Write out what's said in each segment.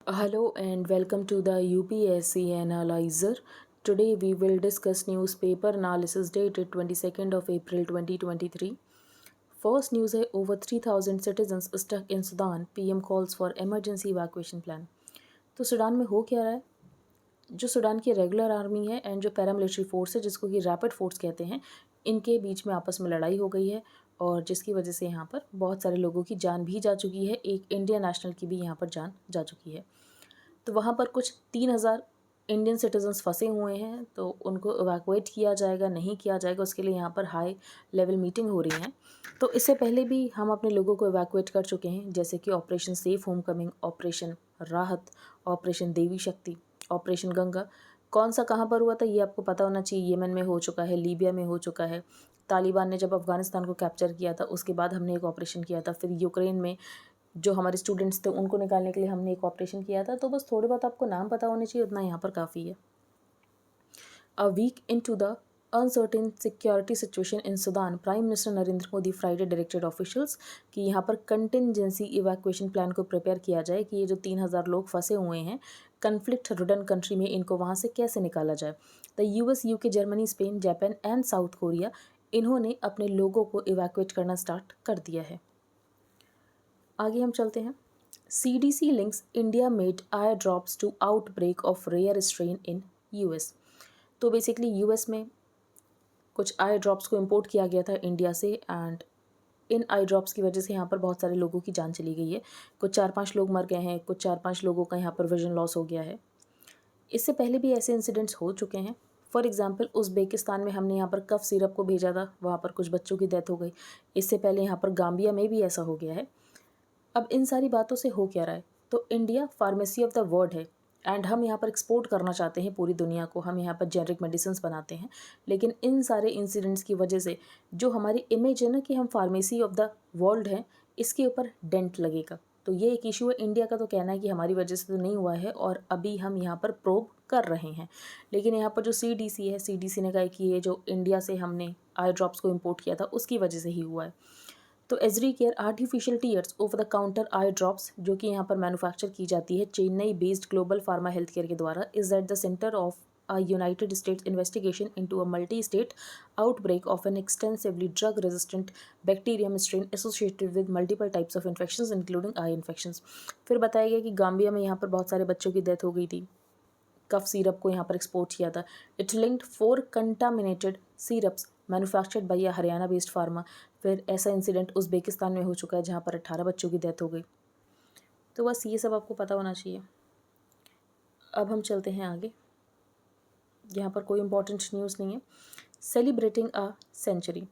Hello and welcome to the UPSC Analyzer. Today we will discuss newspaper analysis dated 22nd of April 2023. First news है over 3000 citizens stuck in Sudan. PM calls for emergency evacuation plan. तो Sudan में हो क्या रहा है? जो Sudan की regular army है एंड जो पैरामिलिट्री फोर्स है जिसको कि रैपिड फोर्स कहते हैं, इनके बीच में आपस में लड़ाई हो गई है और जिसकी वजह से यहाँ पर बहुत सारे लोगों की जान भी जा चुकी है। एक इंडियन नेशनल की भी यहाँ पर जान जा चुकी है। तो वहाँ पर कुछ 3000 इंडियन सिटीजन्स फंसे हुए हैं, तो उनको इवैक्यूएट किया जाएगा नहीं किया जाएगा उसके लिए यहाँ पर हाई लेवल मीटिंग हो रही है। तो इससे पहले भी हम अपने लोगों को इवैक्यूएट कर चुके हैं, जैसे कि operation safe home coming, operation राहत, ऑपरेशन देवी शक्ति, ऑपरेशन गंगा। कौन सा कहाँ पर हुआ था ये आपको पता होना चाहिए। येमन में हो चुका है, लीबिया में हो चुका है, तालिबान ने जब अफ़गानिस्तान को कैप्चर किया था उसके बाद हमने एक ऑपरेशन किया था, फिर यूक्रेन में जो हमारे स्टूडेंट्स थे उनको निकालने के लिए हमने एक ऑपरेशन किया था। तो बस थोड़े बहुत आपको नाम पता होने चाहिए, उतना यहाँ पर काफ़ी है। A week into the uncertain security situation in Sudan, prime minister Narendra Modi Friday directed officials कि यहाँ पर कंटिजेंसी इवैक्यूएशन प्लान को प्रिपेयर किया जाए कि ये जो 3000 लोग फंसे हुए हैं कन्फ्लिक्ट रिडन कंट्री में, इनको वहाँ से कैसे निकाला जाए। The US, UK, Germany, Spain, Japan and south Korea, इन्होंने अपने लोगों को इवैक्यूएट करना स्टार्ट कर दिया है। आगे हम चलते हैं। CDC links India made eye drops to outbreak of rare strain in US. तो बेसिकली यूएस में कुछ आई ड्रॉप्स को इंपोर्ट किया गया था इंडिया से एंड इन आई ड्रॉप्स की वजह से यहाँ पर बहुत सारे लोगों की जान चली गई है। कुछ 4-5 लोग मर गए हैं, कुछ 4-5 लोगों का यहाँ पर विजन लॉस हो गया है। इससे पहले भी ऐसे इंसिडेंट्स हो चुके हैं। फॉर एग्जाम्पल उज़्बेकिस्तान में हमने यहाँ पर कफ सिरप को भेजा था, वहाँ पर कुछ बच्चों की डेथ हो गई। इससे पहले यहाँ पर गाम्बिया में भी ऐसा हो गया है। अब इन सारी बातों से हो क्या रहा है, तो India pharmacy of the world है एंड हम यहाँ पर एक्सपोर्ट करना चाहते हैं पूरी दुनिया को, हम यहाँ पर जेनरिक मेडिसिन बनाते हैं। लेकिन इन सारे इंसिडेंट्स की वजह से जो हमारी इमेज है ना कि हम फार्मेसी ऑफ द वर्ल्ड हैं, इसके ऊपर डेंट लगेगा। तो ये एक इशू है। इंडिया का तो कहना है कि हमारी वजह से तो नहीं हुआ है और अभी हम यहाँ पर प्रोब कर रहे हैं। लेकिन यहाँ पर जो CDC है, CDC ने कहा कि ये जो इंडिया से हमने आई ड्रॉप्स को इम्पोर्ट किया था उसकी वजह से ही हुआ है। तो EzriCare artificial tears over the counter eye drops, जो कि यहाँ पर मैन्युफैक्चर की जाती है Chennai based global pharma health care के द्वारा, is at the centre of a United States investigation into a multi-state outbreak of an extensively drug-resistant bacterium strain associated with multiple types of infections including eye infections। फिर बताया गया कि Gambia में यहाँ पर बहुत सारे बच्चों की डेथ हो गई थी, कफ सिरप को यहाँ पर एक्सपोर्ट किया था। It linked 4 contaminated syrups manufactured by a Haryana based pharma. फिर ऐसा इंसिडेंट उज़्बेकिस्तान में हो चुका है जहाँ पर 18 बच्चों की डेथ हो गई। तो बस ये सब आपको पता होना चाहिए। अब हम चलते हैं आगे। यहाँ पर कोई इंपॉर्टेंट न्यूज़ नहीं है। सेलिब्रेटिंग अ सेंचुरी,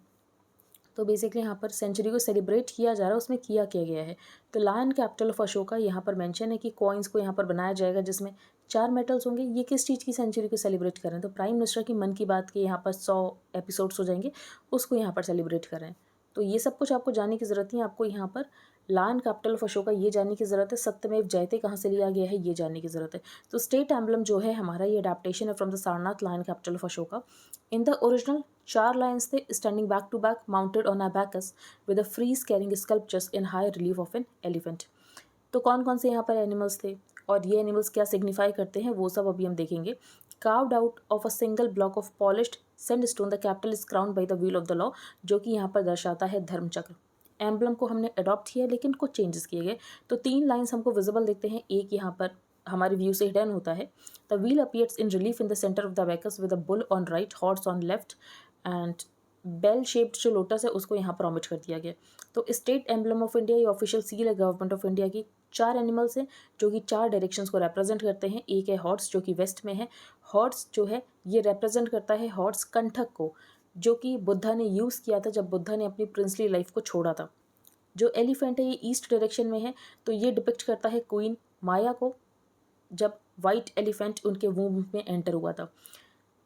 तो बेसिकली यहाँ पर सेंचुरी को सेलिब्रेट किया जा रहा है, उसमें किया गया है। तो लायन कैपिटल ऑफ अशोका यहाँ पर मेंशन है कि कॉइन्स को यहाँ पर बनाया जाएगा जिसमें 4 मेटल्स होंगे। ये किस चीज़ की सेंचुरी को सेलिब्रेट कर रहे हैं, तो प्राइम मिनिस्टर की मन की बात के यहाँ पर 100 एपिसोड्स हो जाएंगे, उसको यहाँ पर सेलिब्रेट कर रहे हैं। तो ये सब कुछ आपको जानने की ज़रूरत नहीं है, आपको यहाँ पर लायन कैपिटल ऑफ अशोका ये जानने की ज़रूरत है, सत्यमेव जयते कहाँ से लिया गया है ये जानने की ज़रूरत है। तो स्टेट एम्बलम जो है हमारा, ये अडेप्टेशन है from the Sarnath lion capital of Ashoka. In the original 4 lions थे standing back to back mounted on abacus with a frieze carrying sculptures in high relief of an elephant। तो कौन कौन से यहाँ पर एनिमल्स थे और ये एनिमल्स क्या सिग्निफाई करते हैं वो सब अभी हम देखेंगे। Carved out of a single block of polished sandstone the capital is crowned bye the wheel of the law, जो कि यहाँ पर दर्शाता है धर्मचक्र। एम्बलम को हमने अडॉप्ट किया लेकिन कुछ चेंजेस किए गए। तो 3 लाइन्स हमको विजिबल देखते हैं, एक यहाँ पर हमारे व्यू से हिडन होता है। The wheel appears in relief in the centre of the abacus with a bull on right, horse on left and bell shaped जो लोटस है उसको यहाँ पर ऑमिट कर दिया गया। तो स्टेट एम्बलम ऑफ इंडिया, ये ऑफिशियल सील है गवर्नमेंट ऑफ इंडिया की। 4 एनिमल्स हैं जो कि 4 डायरेक्शंस को रिप्रेजेंट करते हैं। एक है हॉर्स जो कि वेस्ट में है। हॉर्स जो है ये रिप्रेजेंट करता है हॉर्स कंठक को, जो कि बुद्धा ने यूज़ किया था जब बुद्धा ने अपनी प्रिंसली लाइफ को छोड़ा था। जो एलिफेंट है ये ईस्ट डायरेक्शन में है, तो ये डिपिक्ट करता है क्वीन माया को जब वाइट एलिफेंट उनके वूम्ब में एंटर हुआ था।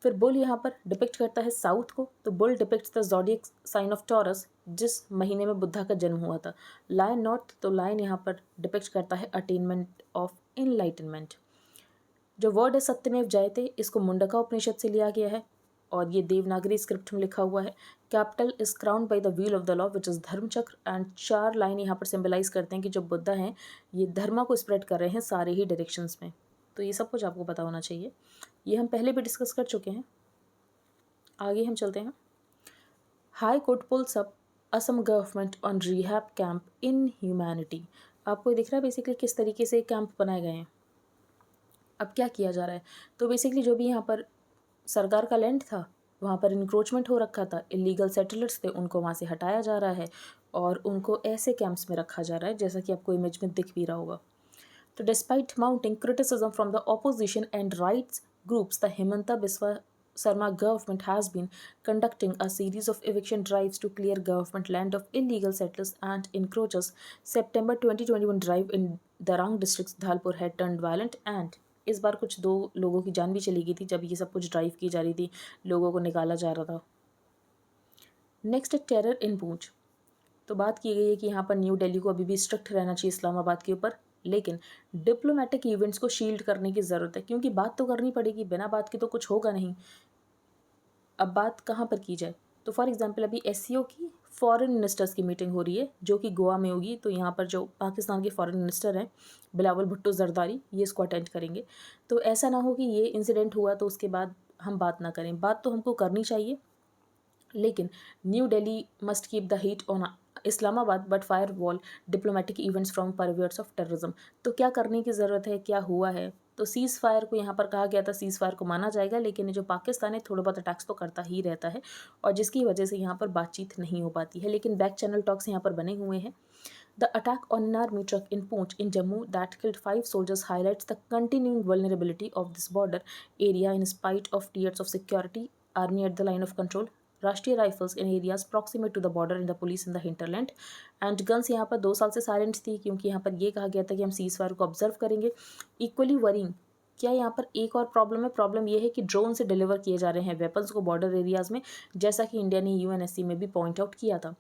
फिर बुल यहाँ पर डिपिक्ट करता है साउथ को, तो bull depicts the zodiac sign of Taurus जिस महीने में बुद्धा का जन्म हुआ था। लायन नॉर्थ, तो लायन यहाँ पर डिपिक्ट करता है अटेनमेंट ऑफ इनलाइटनमेंट। जो वर्ड है सत्यमेव जयते, इसको मुंडका उपनिषद से लिया गया है। और ये देवनागरी स्क्रिप्ट में लिखा हुआ है। Capital is crowned by the wheel of the law which is Dharmachakra, and 4 lion यहाँ पर सिंबलाइज करते हैं कि जो बुद्धा हैं ये धर्मा को स्प्रेड कर रहे हैं सारे ही डायरेक्शंस में। तो ये सब कुछ आपको पता होना चाहिए, ये हम पहले भी डिस्कस कर चुके हैं। आगे हम चलते हैं। High court pulls up Assam government on rehab camp in humanity. आपको दिख रहा है बेसिकली किस तरीके से कैंप बनाए गए हैं। अब क्या किया जा रहा है, तो बेसिकली जो भी यहाँ पर सरकार का लैंड था वहाँ पर इंक्रोचमेंट हो रखा था, इलीगल सेटलर्स थे, उनको वहाँ से हटाया जा रहा है और उनको ऐसे कैंप्स में रखा जा रहा है जैसा कि आपको इमेज में दिख भी रहा होगा। तो despite mounting criticism from the opposition and rights groups, the Himanta Biswa Sarma government has been conducting a series of eviction drives to clear government land of illegal settlers and encroachers. September 2021 drive in Darang district's Dhalpur had turned violent and इस बार कुछ 2 लोगों की जान भी चली गई थी जब ये सब कुछ ड्राइव की जा रही थी, लोगों को निकाला जा रहा था। नेक्स्ट है टेरर इन पूंछ। तो बात की गई है कि यहाँ पर न्यू दिल्ली को अभी भी स्ट्रिक्ट रहना चाहिए इस्लामाबाद के ऊपर, लेकिन डिप्लोमेटिक इवेंट्स को शील्ड करने की ज़रूरत है क्योंकि बात तो करनी पड़ेगी, बिना बात के तो कुछ होगा नहीं। अब बात कहाँ पर की जाए, तो फॉर एग्जांपल अभी एससीओ की फॉरेन मिनिस्टर्स की मीटिंग हो रही है जो कि गोवा में होगी। तो यहाँ पर जो पाकिस्तान के फॉरेन मिनिस्टर हैं बिलावल भुट्टो जरदारी, ये इसको अटेंड करेंगे। तो ऐसा ना हो कि ये इंसिडेंट हुआ तो उसके बाद हम बात ना करें, बात तो हमको करनी चाहिए, लेकिन New Delhi must keep the heat on Islamabad but firewall diplomatic events from perverts of terrorism. तो क्या करने की ज़रूरत है, क्या हुआ है, तो सीज़ फायर को यहाँ पर कहा गया था, सीज़ फायर को माना जाएगा, लेकिन ये जो पाकिस्तान है थोड़ा बहुत अटैक्स तो करता ही रहता है और जिसकी वजह से यहाँ पर बातचीत नहीं हो पाती है, लेकिन बैक चैनल टॉक्स यहाँ पर बने हुए हैं। The attack on an army truck in Poonch in Jammu that killed 5 soldiers highlights the continuing vulnerability of this border area in spite of tiers of security, army at the line of control, Rashtriya rifles in areas proximate to the border in the police in the hinterland and guns यहाँ पर 2 साल से silent थी क्योंकि यहाँ पर ये कहा गया था कि हम सीज फायर को ऑब्जर्व करेंगे। इक्वली वरिंग, क्या यहाँ पर एक और प्रॉब्लम है, प्रॉब्लम ये है कि ड्रोन से डिलीवर किए जा रहे हैं वेपन्स को बॉर्डर एरियाज़ में, जैसा कि इंडिया ने यूएनएससी में भी पॉइंट आउट किया था।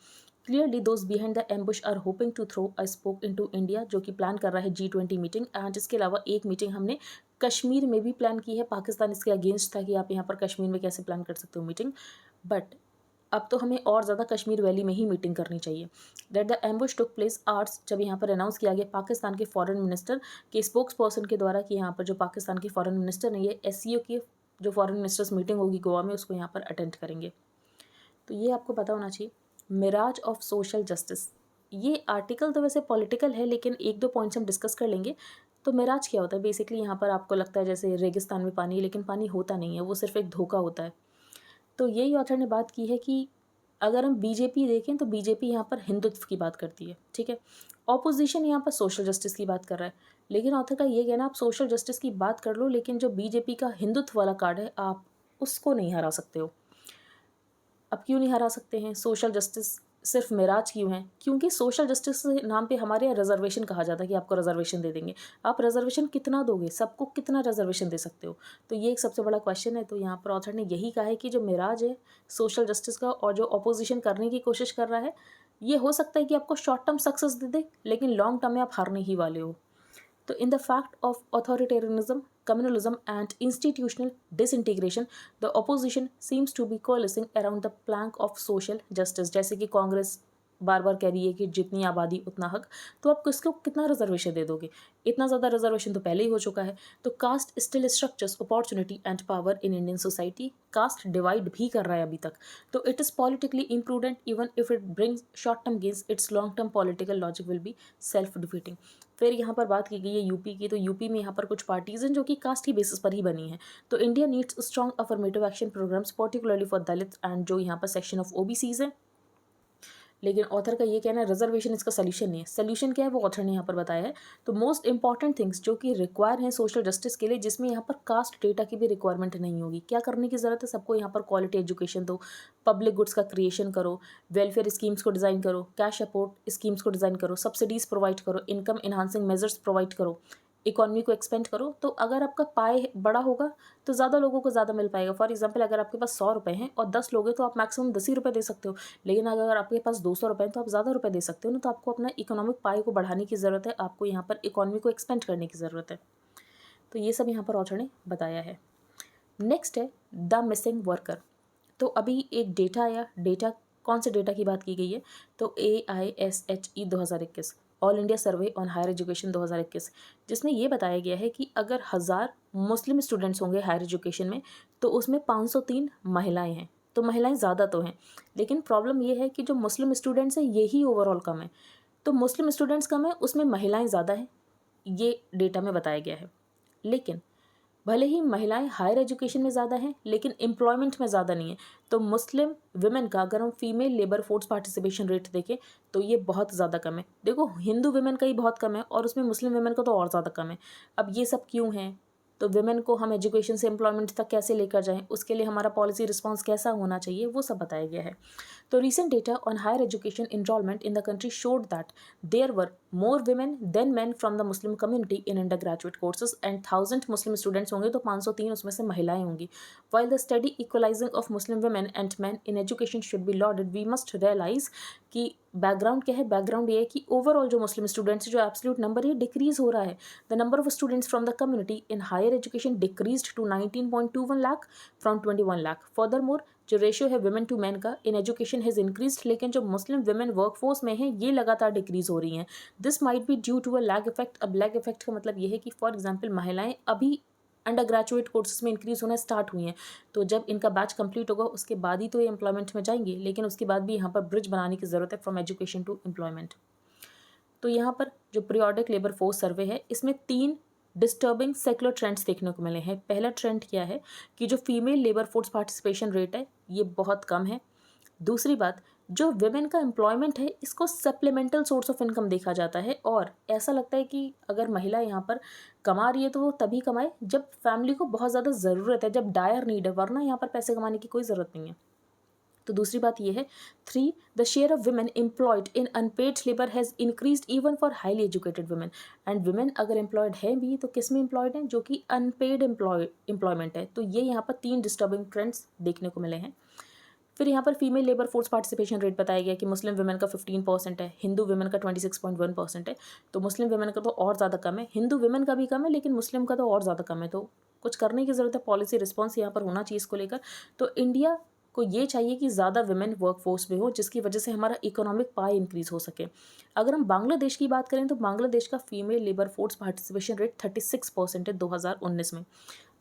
Clearly those behind the ambush are hoping to throw a spoke into India, जो कि प्लान कर रहा है G20 मीटिंग। एंड इसके अलावा एक मीटिंग हमने कश्मीर में भी प्लान की है, पाकिस्तान इसके अगेंस्ट था कि आप यहाँ पर कश्मीर में कैसे प्लान कर सकते हो मीटिंग, बट अब तो हमें और ज़्यादा कश्मीर वैली में ही मीटिंग करनी चाहिए। That the ambush took place hours, जब यहाँ पर अनाउंस किया गया पाकिस्तान के फॉरेन मिनिस्टर के स्पोक्स पर्सन के द्वारा कि यहाँ पर जो पाकिस्तान के फॉरेन मिनिस्टर ने ये एससीओ की जो फॉरेन मिनिस्टर्स मीटिंग होगी गोवा में उसको यहाँ पर अटेंड करेंगे। तो ये आपको पता होना चाहिए। मिराज ऑफ सोशल जस्टिस, ये आर्टिकल तो वैसे पॉलिटिकल है लेकिन 1-2 पॉइंट्स हम डिस्कस कर लेंगे। तो मिराज क्या होता है, बेसिकली यहाँ पर आपको लगता है जैसे रेगिस्तान में पानी, लेकिन पानी होता नहीं है, वो सिर्फ एक धोखा होता है। तो यही ऑथर ने बात की है कि अगर हम बीजेपी देखें तो बीजेपी यहाँ पर हिंदुत्व की बात करती है, ठीक है, ऑपोजिशन यहाँ पर सोशल जस्टिस की बात कर रहा है, लेकिन ऑथर का ये कहना आप सोशल जस्टिस की बात कर लो लेकिन जो बीजेपी का हिंदुत्व वाला कार्ड है आप उसको नहीं हरा सकते हो। अब क्यों नहीं हरा सकते हैं, सोशल जस्टिस सिर्फ मिराज क्यों है, क्योंकि सोशल जस्टिस के नाम पे हमारे यहाँ रिजर्वेशन कहा जाता है कि आपको रिजर्वेशन दे देंगे। आप रिजर्वेशन कितना दोगे, सबको कितना रिजर्वेशन दे सकते हो, तो ये एक सबसे बड़ा क्वेश्चन है। तो यहाँ पर ऑथर ने यही कहा है कि जो मिराज है सोशल जस्टिस का और जो अपोजिशन करने की कोशिश कर रहा है, ये हो सकता है कि आपको शॉर्ट टर्म सक्सेस दे दे लेकिन लॉन्ग टर्म में आप हारने ही वाले हो। तो in the fact of authoritarianism, communalism and institutional disintegration, the opposition seems to be coalescing around the plank of social justice। जैसे कि कांग्रेस बार बार कह रही है कि जितनी आबादी उतना हक, तो आप किसको कितना रिजर्वेशन दे दोगे, इतना ज़्यादा रिजर्वेशन तो पहले ही हो चुका है। तो caste still structures opportunity and power in Indian society, caste divide भी कर रहा है अभी तक। तो it is politically imprudent even if it brings short term gains, its long term political logic will be self defeating. फिर यहाँ पर बात की गई है यूपी की, तो यूपी में यहाँ पर कुछ पार्टीज हैं जो कि कास्ट की बेसिस पर ही बनी है। तो India needs strong affirmative action programs particularly for Dalit and जो यहाँ पर सेक्शन ऑफ ओबीसीज है। लेकिन ऑथर का ये कहना है रिजर्वेशन इसका सोल्यूशन नहीं है। सोल्यूशन क्या है वो ऑथर ने यहाँ पर बताया है। तो मोस्ट इंपॉर्टेंट थिंग्स जो कि रिक्वायर हैं सोशल जस्टिस के लिए, जिसमें यहाँ पर कास्ट डेटा की भी रिक्वायरमेंट नहीं होगी। क्या करने की ज़रूरत है, सबको यहाँ पर क्वालिटी एजुकेशन दो, पब्लिक गुड्स का क्रिएशन करो, वेलफेयर स्कीम्स को डिज़ाइन करो, कैश सपोर्ट स्कीम्स को डिज़ाइन करो, सब्सिडीज़ प्रोवाइड करो, इनकम इन्हांसिंग मेजर्स प्रोवाइड करो, इकॉनमी को एक्सपेंड करो। तो अगर आपका पाए बड़ा होगा तो ज़्यादा लोगों को ज़्यादा मिल पाएगा। फॉर एग्जांपल अगर आपके पास 100 रुपये हैं और 10 लोग हैं तो आप मैक्सिमम 10 ही रुपये दे सकते हो, लेकिन अगर आपके पास 200 रुपये हैं तो आप ज़्यादा रुपये दे सकते हो ना। तो आपको अपना इकोनॉमिक पाए को बढ़ाने की ज़रूरत है, आपको यहाँ पर इकॉनमी को एक्सपेंड करने की ज़रूरत है। तो ये सब यहाँ पर ऑथर ने बताया है। नेक्स्ट है द मिसिंग वर्कर। तो अभी एक डेटा आया, डेटा कौन से डेटा की बात की गई है, तो AISHE 2021 all India survey on higher education 2021, जिसमें ये बताया गया है कि अगर 1000 मुस्लिम स्टूडेंट्स होंगे हायर एजुकेशन में तो उसमें 503 महिलाएं हैं। तो महिलाएं ज़्यादा तो हैं, लेकिन प्रॉब्लम ये है कि जो मुस्लिम स्टूडेंट्स हैं यही ओवरऑल कम है। तो मुस्लिम स्टूडेंट्स कम है, उसमें महिलाएं ज़्यादा हैं, ये डेटा में बताया गया है। लेकिन भले ही महिलाएं हायर एजुकेशन में ज़्यादा हैं लेकिन एम्प्लॉयमेंट में ज़्यादा नहीं है। तो मुस्लिम वुमेन का अगर हम female labour force participation rate देखें तो ये बहुत ज़्यादा कम है। देखो, हिंदू वुमेन का ही बहुत कम है और उसमें मुस्लिम वुमेन का तो और ज़्यादा कम है। अब ये सब क्यों है, तो वुमेन को हम एजुकेशन से एम्प्लॉयमेंट तक कैसे लेकर जाएं, उसके लिए हमारा पॉलिसी रिस्पॉन्स कैसा होना चाहिए, वो सब बताया गया है। तो recent data on higher education enrollment in the country showed that there were more women than men from the Muslim community in undergraduate courses and 1000 Muslim students होंगे तो 503 उसमें से महिलाएं होंगी। While the steady equalizing of Muslim women and men in education should be lauded, we must realize कि background क्या है। Background ये है कि ओवरऑल जो मुस्लिम स्टूडेंट्स जो एब्सोल्यूट नंबर ये डिक्रीज हो रहा है। The number of students from the community in higher education decreased to 19.21 lakh from 21 lakh. Further more जो रेशियो है वुमेन टू मैन का इन एजुकेशन हैज़ इंक्रीज्ड, लेकिन जो मुस्लिम वुमेन वर्कफोर्स में है ये लगातार डिक्रीज हो रही हैं। This might be due to a lag effect. अब लैग इफेक्ट का मतलब ये है कि फॉर एग्जांपल महिलाएं अभी अंडर ग्रेजुएट कोर्सेज में इंक्रीज होना स्टार्ट हुई हैं, तो जब इनका बैच कंप्लीट होगा उसके बाद ही तो ये एम्प्लॉयमेंट में जाएंगे, लेकिन उसके बाद भी यहाँ पर ब्रिज बनाने की ज़रूरत है फ्रॉम एजुकेशन टू एम्प्लॉयमेंट। तो यहाँ पर जो पीरियोडिक लेबर फोर्स सर्वे है इसमें 3 डिस्टर्बिंग सेकुलर ट्रेंड्स देखने को मिले हैं। पहला ट्रेंड क्या है कि जो female labour force participation rate है ये बहुत कम है। दूसरी बात, जो वुमेन का एम्प्लॉयमेंट है इसको सप्लीमेंटल सोर्स ऑफ इनकम देखा जाता है, और ऐसा लगता है कि अगर महिला यहाँ पर कमा रही है तो वो तभी कमाए जब फैमिली को बहुत ज़्यादा ज़रूरत है, जब डायर नीड है, वरना यहाँ पर पैसे कमाने की कोई ज़रूरत नहीं है। तो दूसरी बात यह है 3, the share of women employed in unpaid labour has increased even for highly educated women. And women अगर एम्प्लॉयड है भी तो किस में एम्प्लॉयड है, जो कि अनपेड एम्प्लॉयमेंट है। तो ये यहाँ पर 3 डिस्टर्बिंग ट्रेंड्स देखने को मिले हैं। फिर यहाँ पर female labour force participation rate बताया गया कि मुस्लिम वुमेन का 15% है, हिंदू वुमेन का 26.1% है। तो मुस्लिम वुमेन का तो और ज़्यादा कम है, हिंदू वुमेन का भी कम है, लेकिन मुस्लिम का तो और ज़्यादा कम है। तो कुछ करने की ज़रूरत है, पॉलिसी रिस्पॉन्स यहाँ पर होना चाहिए इसको लेकर। तो इंडिया को ये चाहिए कि ज़्यादा वुमेन वर्कफोर्स में हो, जिसकी वजह से हमारा इकोनॉमिक पाई इंक्रीज़ हो सके। अगर हम बांग्लादेश की बात करें तो बांग्लादेश का female labour force participation rate 36% है 2019 में।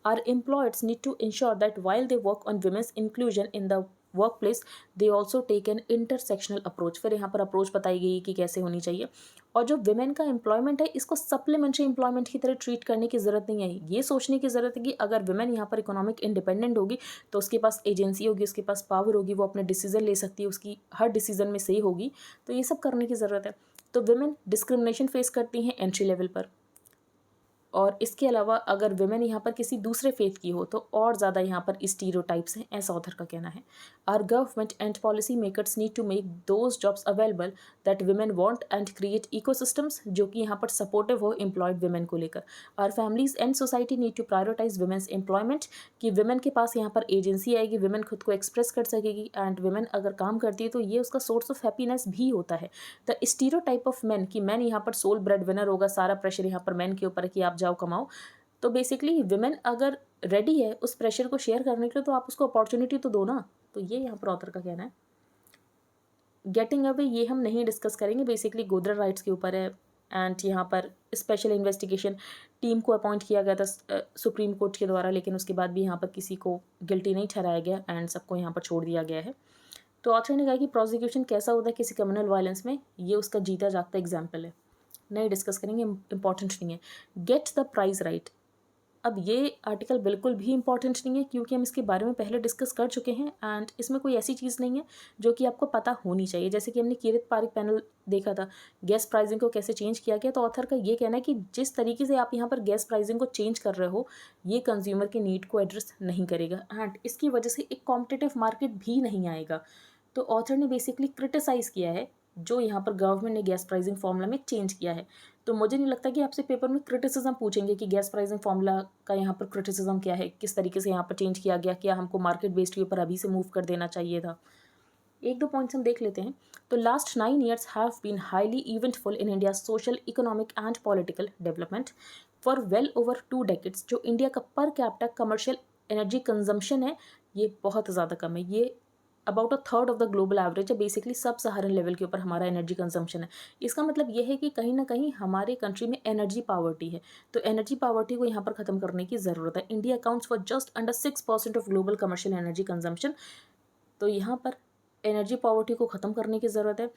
Our employers need to ensure that while they work on women's inclusion in the workplace they also take an intersectional approach. फिर यहाँ पर अप्रोच बताई गई कि कैसे होनी चाहिए। और जो वुमेन का एम्प्लॉयमेंट है इसको सप्लीमेंट्री एम्प्लॉयमेंट की तरह ट्रीट करने की ज़रूरत नहीं है। ये सोचने की ज़रूरत है कि अगर वुमेन यहाँ पर इकोनॉमिक इंडिपेंडेंट होगी तो उसके पास एजेंसी होगी, उसके पास पावर होगी, वो अपने डिसीजन ले सकती है, उसकी हर डिसीजन में सही होगी। तो ये सब करने की ज़रूरत है। तो वुमेन डिस्क्रिमिनेशन फेस करती हैं एंट्री लेवल पर, और इसके अलावा अगर वुमेन यहाँ पर किसी दूसरे फेथ की हो तो और ज़्यादा यहाँ पर स्टीरियोटाइप्स हैं, ऐसा ऑथर का कहना है। Our government and policy makers need to make those jobs available that women want and create ecosystems जो कि यहाँ पर सपोर्टिव हो एम्प्लॉयड वुमेन को लेकर। Our families and society need to prioritize women's employment, कि वुमेन के पास यहाँ पर एजेंसी आएगी, वुमेन खुद को एक्सप्रेस कर सकेगी, एंड वुमेन अगर काम करती है तो ये उसका सोर्स ऑफ हैप्पीनेस भी होता है। द स्टीरियोटाइप ऑफ मैन कि मैन यहाँ पर सोल ब्रेड विनर होगा, सारा प्रेशर यहाँ पर मैन के ऊपर है कि आप जाओ कमाओ। तो बेसिकली वुमेन अगर रेडी है उस प्रेशर को शेयर करने के लिए तो आप उसको अपॉर्चुनिटी तो दो ना। तो ये यहाँ पर ऑथर का कहना है। गेटिंग अवे ये हम नहीं डिस्कस करेंगे, बेसिकली गोदर राइट्स के ऊपर है। एंड यहाँ पर स्पेशल इन्वेस्टिगेशन टीम को अपॉइंट किया गया था सुप्रीम कोर्ट के द्वारा, लेकिन उसके बाद भी यहाँ पर किसी को गिल्टी नहीं ठहराया गया एंड सबको यहाँ पर छोड़ दिया गया है। तो ऑथर ने कहा कि प्रोसिक्यूशन कैसा होता है किसी कम्युनल वायलेंस में, ये उसका जीता जागता एग्जाम्पल है, नहीं डिस्कस करेंगे, इंपॉर्टेंट नहीं है। गेट द प्राइस राइट, अब ये आर्टिकल बिल्कुल भी इंपॉर्टेंट नहीं है क्योंकि हम इसके बारे में पहले डिस्कस कर चुके हैं एंड इसमें कोई ऐसी चीज़ नहीं है जो कि आपको पता होनी चाहिए। जैसे कि हमने किरित पारिक पैनल देखा था, गैस प्राइसिंग को कैसे चेंज किया गया, तो ऑथर का ये कहना है कि जिस तरीके से आप यहाँ पर गैस प्राइसिंग को चेंज कर रहे हो ये कंज्यूमर की नीड को एड्रेस नहीं करेगा एंड इसकी वजह से एक कॉम्पिटिटिव मार्केट भी नहीं आएगा। तो ऑथर ने बेसिकली क्रिटिसाइज़ किया है जो यहाँ पर गवर्नमेंट ने गैस प्राइसिंग फॉर्मूला में चेंज किया है। तो मुझे नहीं लगता कि आपसे पेपर में क्रिटिसिज्म पूछेंगे कि गैस प्राइसिंग फॉर्मूला का यहाँ पर क्रिटिसिज्म क्या है, किस तरीके से यहाँ पर चेंज किया गया, क्या हमको मार्केट बेस्ड के ऊपर अभी से मूव कर देना चाहिए था। एक दो पॉइंट्स हम देख लेते हैं। तो last 9 years have been highly eventful in India social, economic and political development for well over 2 decades। जो इंडिया का per capita commercial energy consumption है ये बहुत ज़्यादा कम है, ये about 1/3 of the global average है। बेसिकली सब सहारन लेवल के ऊपर हमारा एनर्जी कंजम्पशन है। इसका मतलब ये है कि कहीं ना कहीं हमारे कंट्री में एनर्जी पावर्टी है, तो एनर्जी पावर्टी को यहाँ पर ख़त्म करने की ज़रूरत है। India accounts for just under 6% of global commercial energy consumption. तो यहाँ पर एनर्जी पावर्टी को ख़त्म करने की ज़रूरत है।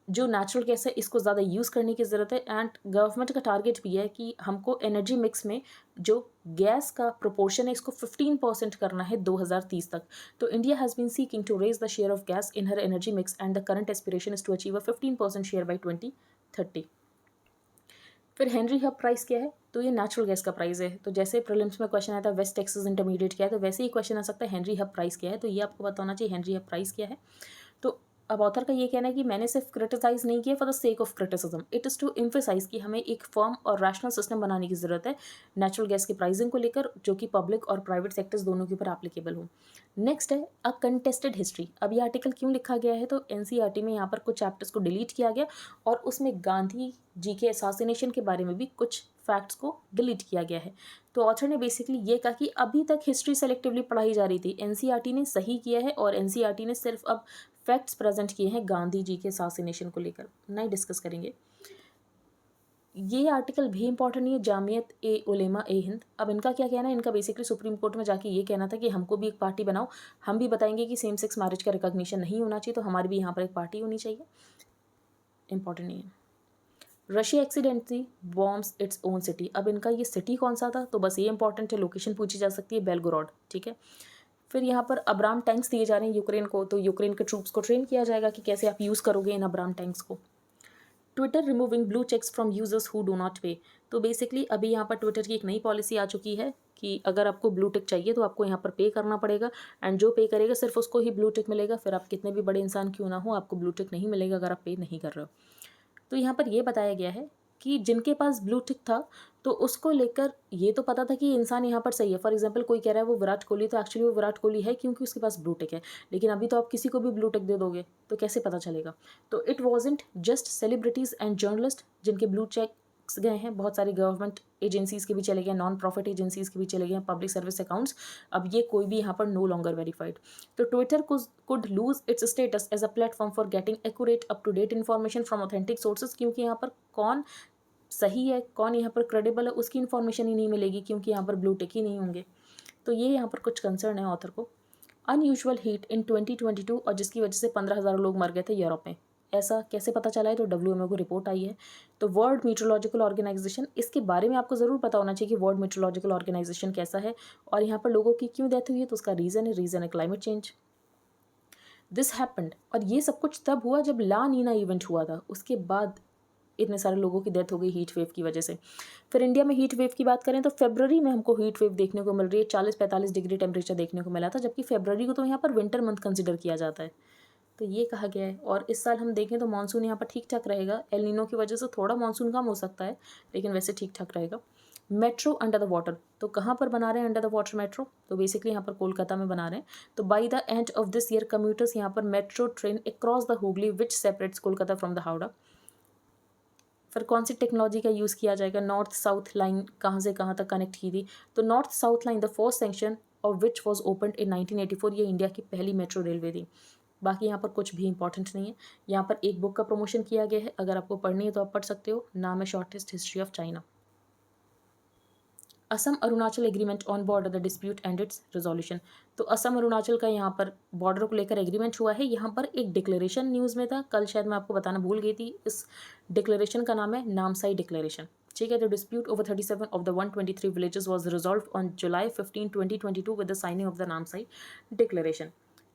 जो नेचुरल गैस है इसको ज़्यादा यूज़ करने की ज़रूरत है। एंड गवर्नमेंट का टारगेट भी है कि हमको एनर्जी मिक्स में जो गैस का प्रोपोर्शन है इसको 15% करना है 2030 तक। तो India has been seeking to raise the share of gas in her energy mix and the current aspiration is to achieve a 15% share by 2030। फिर हेनरी हब प्राइस क्या है, तो ये नेचुरल गैस का प्राइस है। तो जैसे प्रीलिम्स में क्वेश्चन आया था वेस्ट टेक्सास इंटरमीडिएट क्या है, तो वैसे ही क्वेश्चन आ सकता है हेनरी हब प्राइस क्या है। तो ये आपको पता होना चाहिए हेनरी हब प्राइस क्या है। तो अब ऑथर का ये कहना है कि मैंने सिर्फ क्रिटिसाइज नहीं किया for the sake of criticism, it is to emphasize कि हमें एक फर्म और रैशनल सिस्टम बनाने की ज़रूरत है नेचुरल गैस की प्राइसिंग को लेकर, जो कि पब्लिक और प्राइवेट सेक्टर्स दोनों के ऊपर एप्लीकेबल हो। नेक्स्ट है अ कंटेस्टेड हिस्ट्री। अब ये आर्टिकल क्यों लिखा गया है, तो एनसीईआरटी में यहाँ पर कुछ चैप्टर्स को डिलीट किया गया और उसमें गांधी जी के असैसिनेशन के बारे में भी कुछ फैक्ट्स को डिलीट किया गया है। तो ऑथर ने बेसिकली ये कहा कि अभी तक हिस्ट्री सेलेक्टिवली पढ़ाई जा रही थी, एनसीईआरटी ने सही किया है और एनसीईआरटी ने सिर्फ अब फैक्ट्स प्रेजेंट किए हैं गांधी जी के असैसिनेशन को लेकर, नहीं डिस्कस करेंगे। ये आर्टिकल भी इंपॉर्टेंट नहीं है, जामियत ए उलेमा ए हिंद। अब इनका क्या कहना है, इनका बेसिकली सुप्रीम कोर्ट में जाके ये कहना था कि हमको भी एक पार्टी बनाओ, हम भी बताएंगे कि सेम सेक्स मैरिज का रिकॉग्निशन नहीं होना चाहिए, तो हमारी भी यहाँ पर एक पार्टी होनी चाहिए। इंपॉर्टेंट नहीं है। Russia accidentally bombs its own city. अब इनका ये सिटी कौन सा था, तो बस ये इंपॉर्टेंट है, लोकेशन पूछी जा सकती है, बेलगोरोड, ठीक है। फिर यहाँ पर अब्राम टैंक्स दिए जा रहे हैं यूक्रेन को, तो यूक्रेन के ट्रूप्स को ट्रेन किया जाएगा कि कैसे आप यूज़ करोगे इन अब्राम टैंक्स को। Twitter removing blue checks from users who do not pay. तो बेसिकली अभी यहाँ पर ट्विटर की एक नई पॉलिसी आ चुकी है कि अगर आपको ब्लू टिक चाहिए तो आपको यहाँ पर पे करना पड़ेगा, एंड जो पे करेगा सिर्फ उसको ही ब्लू टिक मिलेगा। फिर आप कितने भी बड़े इंसान क्यों ना हो, आपको ब्लू टिक नहीं मिलेगा अगर आप पे नहीं कर रहे हो। तो यहाँ पर ये बताया गया है कि जिनके पास ब्लू टिक था तो उसको लेकर ये तो पता था कि इंसान यहाँ पर सही है। फॉर एग्जांपल कोई कह रहा है वो विराट कोहली, तो एक्चुअली वो विराट कोहली है क्योंकि उसके पास ब्लू टिक है। लेकिन अभी तो आप किसी को भी ब्लू टिक दे दोगे तो कैसे पता चलेगा। तो it wasn't just celebrities and journalist जिनके ब्लू चेक्स गए हैं, बहुत सारी गवर्नमेंट एजेंसीज़ के भी चले गए, नॉन प्रॉफिट एजेंसीज़ के भी चले गए, पब्लिक सर्विस अकाउंट्स। अब ये कोई भी यहाँ पर नो लॉन्गर वेरीफाइड। तो Twitter could lose its status as a platform for getting accurate up to date information from authentic sources, क्योंकि यहाँ पर कौन सही है कौन यहाँ पर क्रेडिबल है उसकी इन्फॉर्मेशन ही नहीं मिलेगी, क्योंकि यहाँ पर ब्लू टिक ही नहीं होंगे। तो ये यहाँ पर कुछ कंसर्न है ऑथर को। अनयूजुअल हीट इन 2022 और जिसकी वजह से 15,000 लोग मर गए थे यूरोप में। ऐसा कैसे पता चला है, तो WMO को रिपोर्ट आई है। तो वर्ल्ड मीट्रोलॉजिकल ऑर्गेनाइजेशन, इसके बारे में आपको ज़रूर पता होना चाहिए कि वर्ल्ड मीट्रोलॉजिकल ऑर्गेनाइजेशन कैसा है और यहाँ पर लोगों की क्यों डेथ हुई है। तो उसका रीज़न है क्लाइमेट चेंज। दिस हैपेंड, और ये सब कुछ तब हुआ जब ला नीना इवेंट हुआ था, उसके बाद इतने सारे लोगों की डेथ हो गई हीट वेव की वजह से। फिर इंडिया में हीट वेव की बात करें तो फरवरी में हमको हीट वेव देखने को मिल रही है, 40-45 डिग्री टेम्परेचर देखने को मिला था, जबकि फरवरी को तो यहाँ पर विंटर मंथ कंसिडर किया जाता है। तो ये कहा गया है। और इस साल हम देखें तो मानसून यहाँ पर ठीक ठाक रहेगा, एल नीनो की वजह से थोड़ा मानसून कम हो सकता है, लेकिन वैसे ठीक ठाक रहेगा। मेट्रो अंडर द वाटर, तो कहाँ पर बना रहे हैं अंडर द वाटर मेट्रो, तो बेसिकली यहाँ पर कोलकाता में बना रहे हैं। तो by the end of this year commuters यहाँ पर metro train across the Hooghly which separates Kolkata from the Howrah. फिर कौन सी टेक्नोलॉजी का यूज़ किया जाएगा, नॉर्थ साउथ लाइन कहाँ से कहाँ तक कनेक्ट की थी, तो north south line the first section of which was open in 1984, ये इंडिया की पहली मेट्रो रेलवे थी। बाकी यहाँ पर कुछ भी इंपॉर्टेंट नहीं है। यहाँ पर एक बुक का प्रमोशन किया गया है, अगर आपको पढ़नी है तो आप पढ़ सकते हो, नाम है shortest history of China. Assam Arunachal agreement on border the dispute and it's resolution, तो असम अरुणाचल का यहाँ पर बॉर्डर को लेकर एग्रीमेंट हुआ है। यहाँ पर एक डिक्लेरेशन न्यूज़ में था, कल शायद मैं आपको बताना भूल गई थी। इस डिक्लेरेशन का नाम है नामसाई डिक्लेरेशन, ठीक है। The dispute over 37 of the 123 villages was resolve on July 15, 2022 with the signing off the Namsai declaration.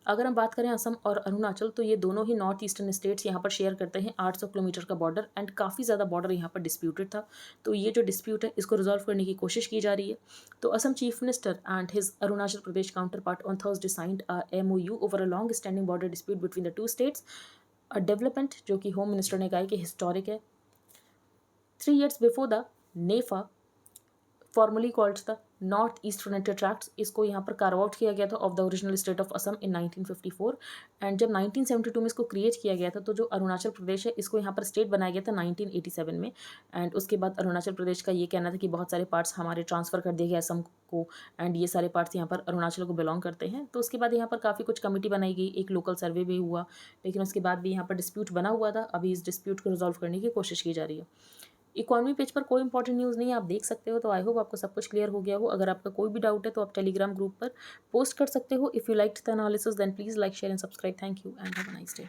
अगर हम बात करें असम और अरुणाचल, तो ये दोनों ही नॉर्थ ईस्टर्न स्टेट्स यहाँ पर शेयर करते हैं 800 किलोमीटर का बॉर्डर, एंड काफ़ी ज़्यादा बॉर्डर यहाँ पर डिस्प्यूटेड था। तो ये जो डिस्प्यूट है इसको रिजॉल्व करने की कोशिश की जा रही है। तो Assam chief minister and his Arunachal Pradesh counter part on Thursday signed a MOU over a long standing border dispute between the two states, a development जो कि होम मिनिस्टर ने कहा कि हिस्टोरिक है। 3 years before the NEFA formally called the north east frontier tracts. इसको यहाँ पर carve out किया गया था of the original state of Assam in 1954। And जब 1972 में इसको क्रिएट किया गया था तो जो अरुणाचल प्रदेश है इसको यहाँ पर स्टेट बनाया गया था 1987 में। एंड उसके बाद अरुणाचल प्रदेश का ये कहना था कि बहुत सारे पार्ट्स हमारे ट्रांसफ़र कर दिए गए असम को, एंड ये सारे पार्ट्स यहाँ पर अरुणाचल को बिलोंग करते हैं। तो उसके बाद यहाँ पर काफ़ी कुछ कमेटी बनाई गई, एक लोकल सर्वे भी हुआ, लेकिन उसके बाद भी यहाँ पर डिस्प्यूट बना हुआ था। अभी इस डिस्प्यूट को रिजॉल्व करने की कोशिश की जा रही है। इकॉनमी पेज पर कोई इंपॉर्टेंट न्यूज़ नहीं है, आप देख सकते हो। तो आई होप आपको सब कुछ क्लियर हो गया हो। अगर आपका कोई भी डाउट है तो आप टेलीग्राम ग्रुप पर पोस्ट कर सकते हो। If you like the analysis then please like share and subscribe. Thank you and have a nice day.